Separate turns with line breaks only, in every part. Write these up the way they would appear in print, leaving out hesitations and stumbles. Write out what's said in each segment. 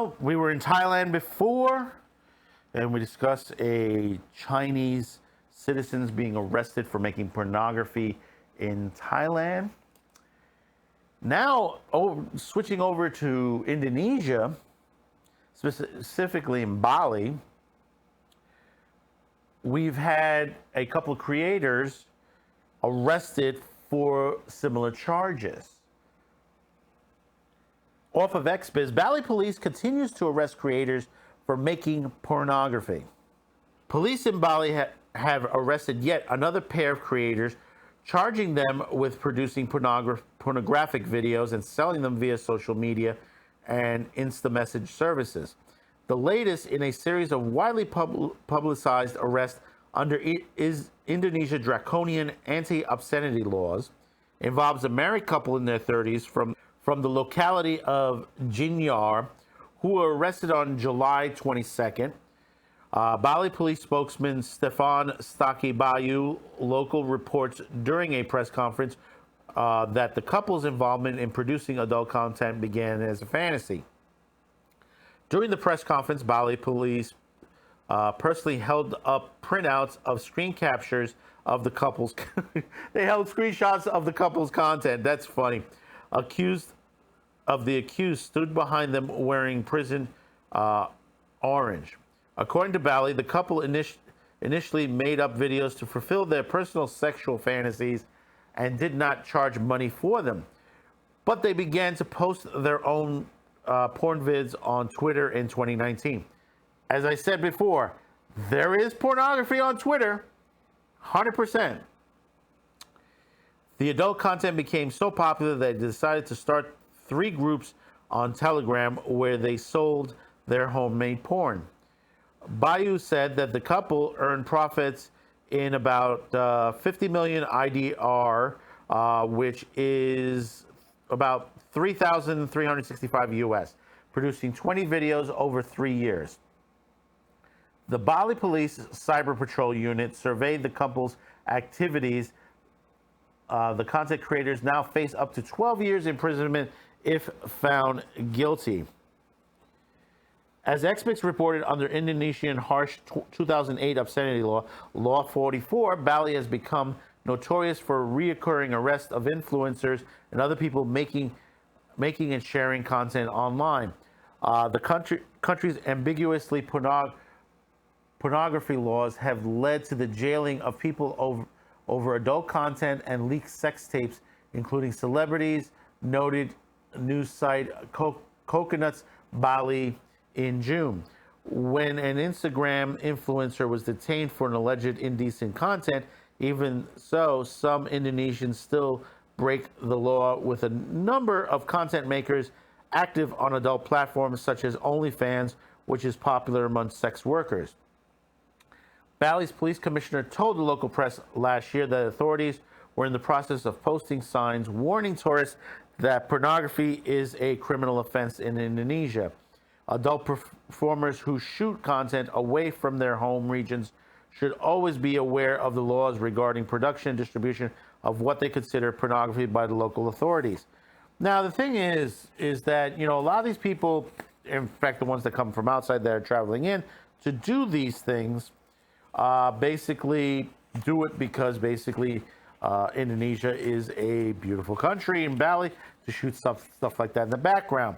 Well, we were in Thailand before, and we discussed a Chinese citizens being arrested for making pornography in Thailand. Now, switching over to Indonesia, specifically in Bali, we've had a couple of creators arrested for similar charges. Off of XBiz, Bali police continues to arrest creators for making pornography. Police in Bali have arrested yet another pair of creators, charging them with producing pornographic videos and selling them via social media and instant message services. The latest in a series of widely publicized arrests under Indonesia draconian anti-obscenity laws involves a married couple in their 30s from the locality of Jinyar, who were arrested on July 22nd. Bali police spokesman Stefan Staki Bayu local reports during a press conference that the couple's involvement in producing adult content began as a fantasy. During the press conference, Bali police personally held up printouts of screen captures of the couple's they held screenshots of the couple's content. That's funny. The accused stood behind them wearing prison orange. According to Bali, the couple initially made up videos to fulfill their personal sexual fantasies and did not charge money for them. But they began to post their own porn vids on Twitter in 2019. As I said before, there is pornography on Twitter, 100%. The adult content became so popular that they decided to start 3 groups on Telegram where they sold their homemade porn. Bayu said that the couple earned profits in about 50 million IDR, which is about 3,365 US, producing 20 videos over 3 years. The Bali Police Cyber Patrol Unit surveyed the couple's activities. The content creators now face up to 12 years imprisonment if found guilty. As XBiz reported, under Indonesian harsh 2008 obscenity law, Law 44, Bali has become notorious for reoccurring arrests of influencers and other people making and sharing content online. The country's ambiguously pornography laws have led to the jailing of people over adult content and leaked sex tapes, including celebrities, noted news site Coconuts Bali in June. When an Instagram influencer was detained for an alleged indecent content, even so, some Indonesians still break the law, with a number of content makers active on adult platforms such as OnlyFans, which is popular among sex workers. Bali's police commissioner told the local press last year that authorities were in the process of posting signs warning tourists that pornography is a criminal offense in Indonesia. Adult performers who shoot content away from their home regions should always be aware of the laws regarding production and distribution of what they consider pornography by the local authorities. Now, the thing is that, a lot of these people, in fact, the ones that come from outside that are traveling in to do these things, basically do it because Indonesia is a beautiful country, in Bali, to shoot stuff like that in the background.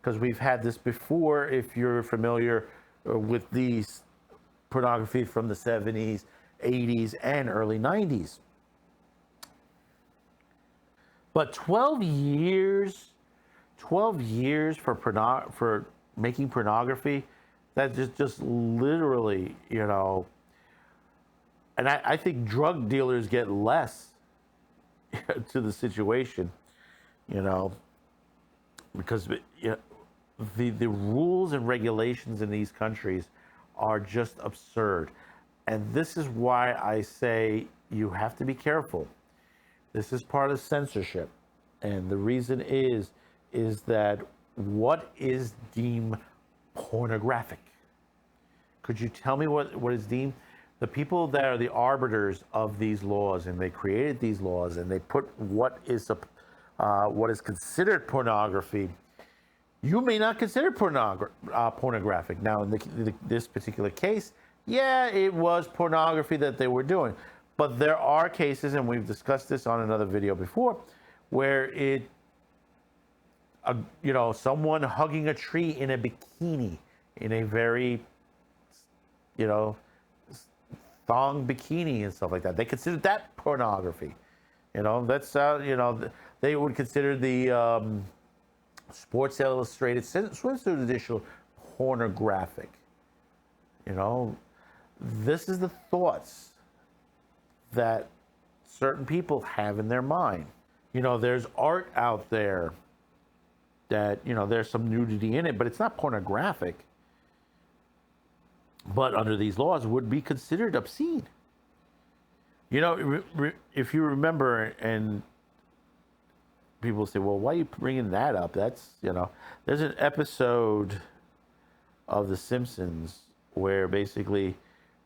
Because we've had this before, if you're familiar with these pornography from the 70s, 80s, and early 90s. But 12 years for making pornography, that just literally, and I think drug dealers get less to the situation, because the rules and regulations in these countries are just absurd. And this is why I say you have to be careful. This is part of censorship. And the reason is that what is deemed pornographic? Could you tell me what is deemed? The people that are the arbiters of these laws, and they created these laws, and they put what is considered pornography, You may not consider pornographic. Now, in this particular case, yeah, it was pornography that they were doing. But there are cases, and we've discussed this on another video before, where someone hugging a tree in a bikini, in a very, thong bikini and stuff like that. They consider that pornography. That's, they would consider the Sports Illustrated swimsuit edition pornographic. This is the thoughts that certain people have in their mind. There's art out there that, there's some nudity in it, but it's not pornographic. But under these laws would be considered obscene. If you remember, and people say, well, why are you bringing that up? That's, there's an episode of The Simpsons where basically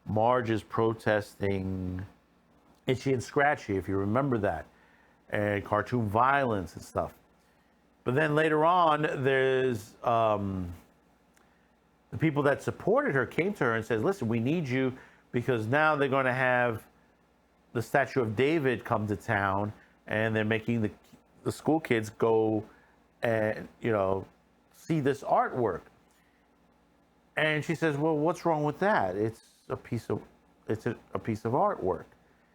Marge is protesting Itchy and Scratchy, if you remember that, and cartoon violence and stuff. But then later on, there's the people that supported her came to her and says, listen, we need you because now they're going to have the Statue of David come to town, and they're making the school kids go and, see this artwork. And she says, well, what's wrong with that? It's a piece of artwork.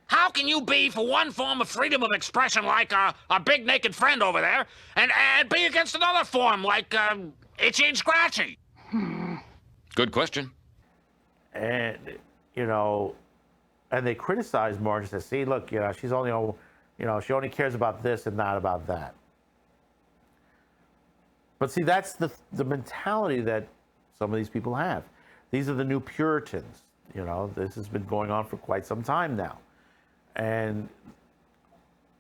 How can you be for one form of freedom of expression like a big naked friend over there and be against another form like Itchy and Scratchy?
Good question.
And, and they criticize Marge and say, see, look, she's only, she only cares about this and not about that. But see, that's the mentality that some of these people have. These are the new Puritans. This has been going on for quite some time now. And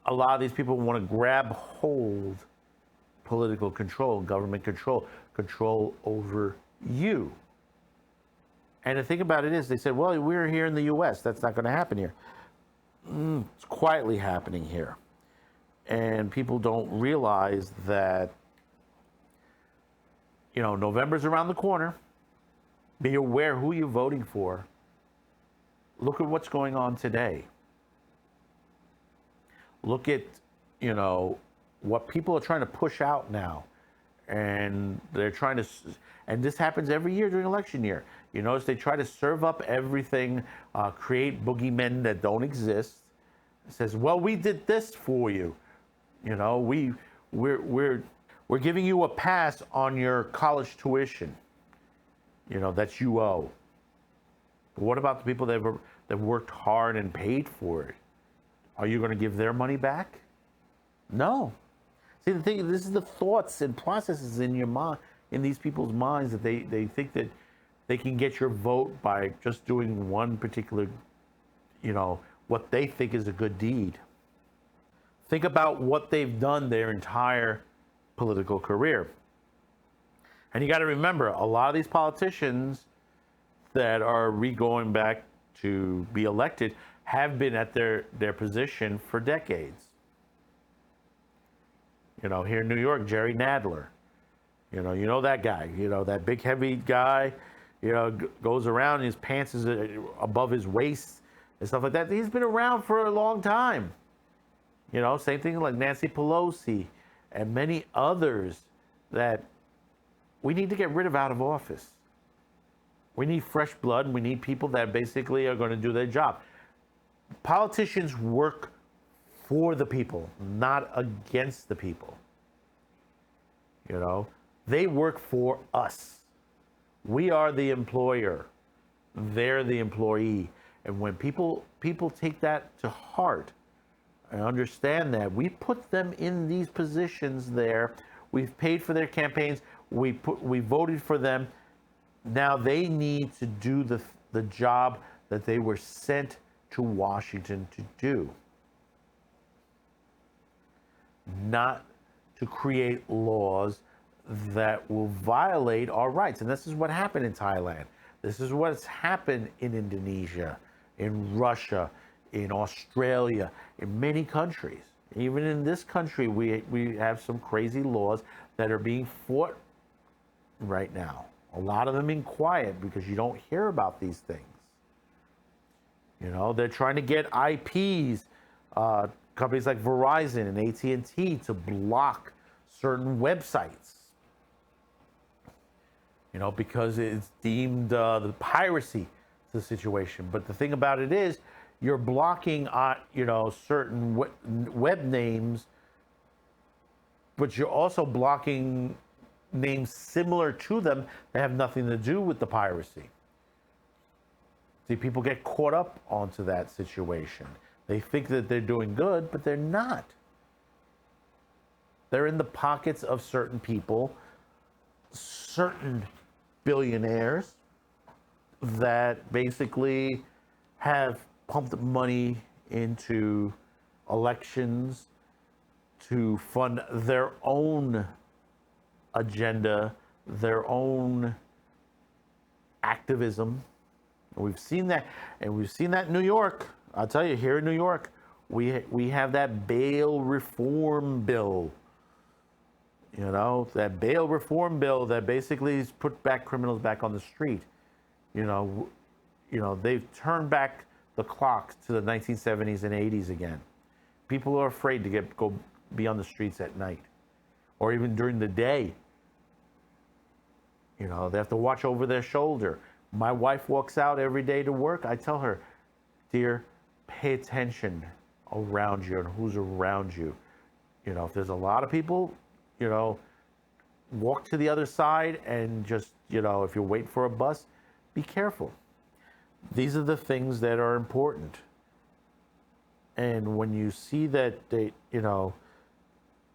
a lot of these people want to grab hold political control, government control over you. And the thing about it is, they said, well, we're here in the U.S. That's not going to happen here. It's quietly happening here. And people don't realize that, November's around the corner. Be aware who you're voting for. Look at what's going on today. Look at, what people are trying to push out now. And they're trying to, and this happens every year during election year. You notice they try to serve up everything, create boogeymen that don't exist. It says, well, we did this for you. We're giving you a pass on your college tuition. That you owe. But what about the people that worked hard and paid for it? Are you going to give their money back? No. See, the thing, this is the thoughts and processes in your mind, in these people's minds, that they think that they can get your vote by just doing one particular, what they think is a good deed. Think about what they've done their entire political career. And you got to remember, a lot of these politicians that are going back to be elected have been at their position for decades. Here in New York, Jerry Nadler. That guy. That big, heavy guy. Goes around, his pants is above his waist and stuff like that. He's been around for a long time. Same thing like Nancy Pelosi and many others that we need to get rid of out of office. We need fresh blood, and we need people that basically are going to do their job. Politicians work for the people, not against the people. They work for us. We are the employer. They're the employee. And when people take that to heart and understand that, we put them in these positions there. We've paid for their campaigns. We voted for them. Now they need to do the job that they were sent to Washington to do. Not to create laws that will violate our rights. And this is what happened in Thailand. This is what's happened in Indonesia, in Russia, in Australia, in many countries. Even in this country, we have some crazy laws that are being fought right now. A lot of them in quiet because you don't hear about these things. You know, they're trying to get IPs, companies like Verizon and AT&T to block certain websites. You know, because it's deemed the piracy to the situation. But the thing about it is, you're blocking, you know, certain web names, but you're also blocking names similar to them that have nothing to do with the piracy. See, people get caught up onto that situation. They think that they're doing good, but they're not. They're in the pockets of certain people, certain billionaires that basically have pumped money into elections to fund their own agenda, their own activism. We've seen that, and we've seen that in New York. I'll tell you, here in New York, we have that bail reform bill. You know, that bail reform bill that basically has put back criminals back on the street. You know, they've turned back the clock to the 1970s and 80s again. People are afraid to go be on the streets at night, or even during the day. You know, they have to watch over their shoulder. My wife walks out every day to work. I tell her, dear, pay attention around you and who's around you. You know, if there's a lot of people, you know, walk to the other side and just, you know, if you're waiting for a bus, be careful. These are the things that are important. And when you see that they, you know,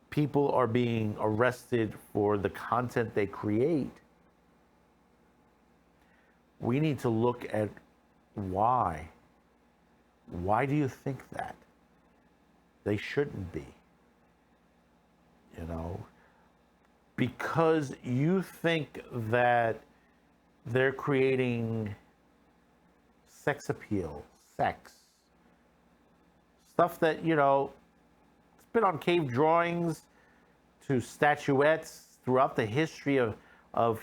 people are being arrested for the content they create, we need to look at why. Why do you think that? They shouldn't be. You know, because you think that they're creating sex appeal, sex, stuff that, you know, it's been on cave drawings to statuettes throughout the history of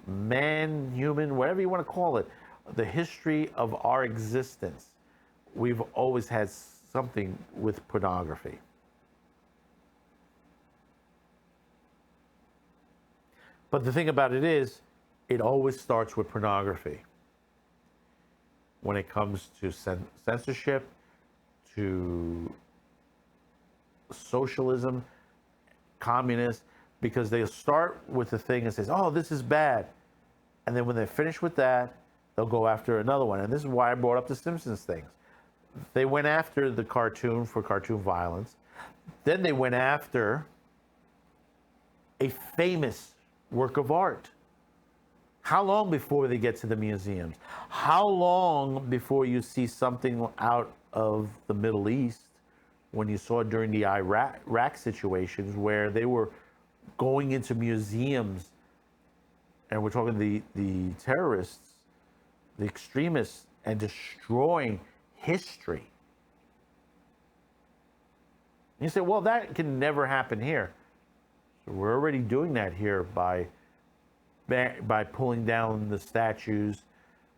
man, human, whatever you want to call it, the history of our existence. We've always had something with pornography. But the thing about it is, it always starts with pornography. When it comes to censorship, to socialism, communism, because they start with the thing and says, oh, this is bad. And then when they're finished with that, they'll go after another one. And this is why I brought up the Simpsons things. They went after the cartoon for cartoon violence. Then they went after a famous work of art. How long before they get to the museums? How long before you see something out of the Middle East, when you saw during the Iraq situations where they were going into museums, and we're talking the terrorists, the extremists, and destroying history. And you say, well, that can never happen here. So we're already doing that here by pulling down the statues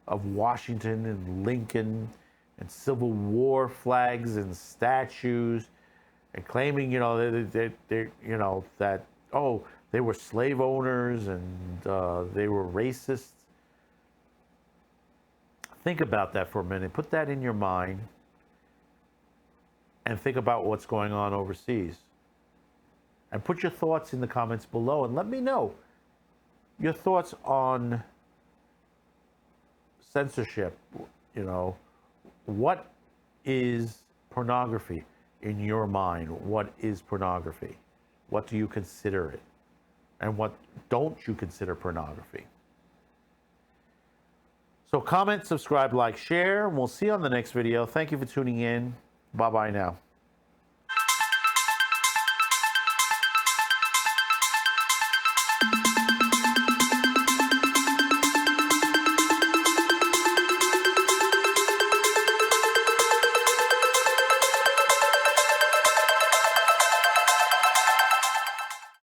of Washington and Lincoln and Civil War flags and statues, and claiming, you know, they you know, that, oh, they were slave owners and they were racists. Think about that for a minute. Put that in your mind and think about what's going on overseas. And put your thoughts in the comments below and let me know your thoughts on censorship. You know, what is pornography in your mind? What is pornography? What do you consider it? And what don't you consider pornography? So comment, subscribe, like, share, and we'll see you on the next video. Thank you for tuning in. Bye-bye now.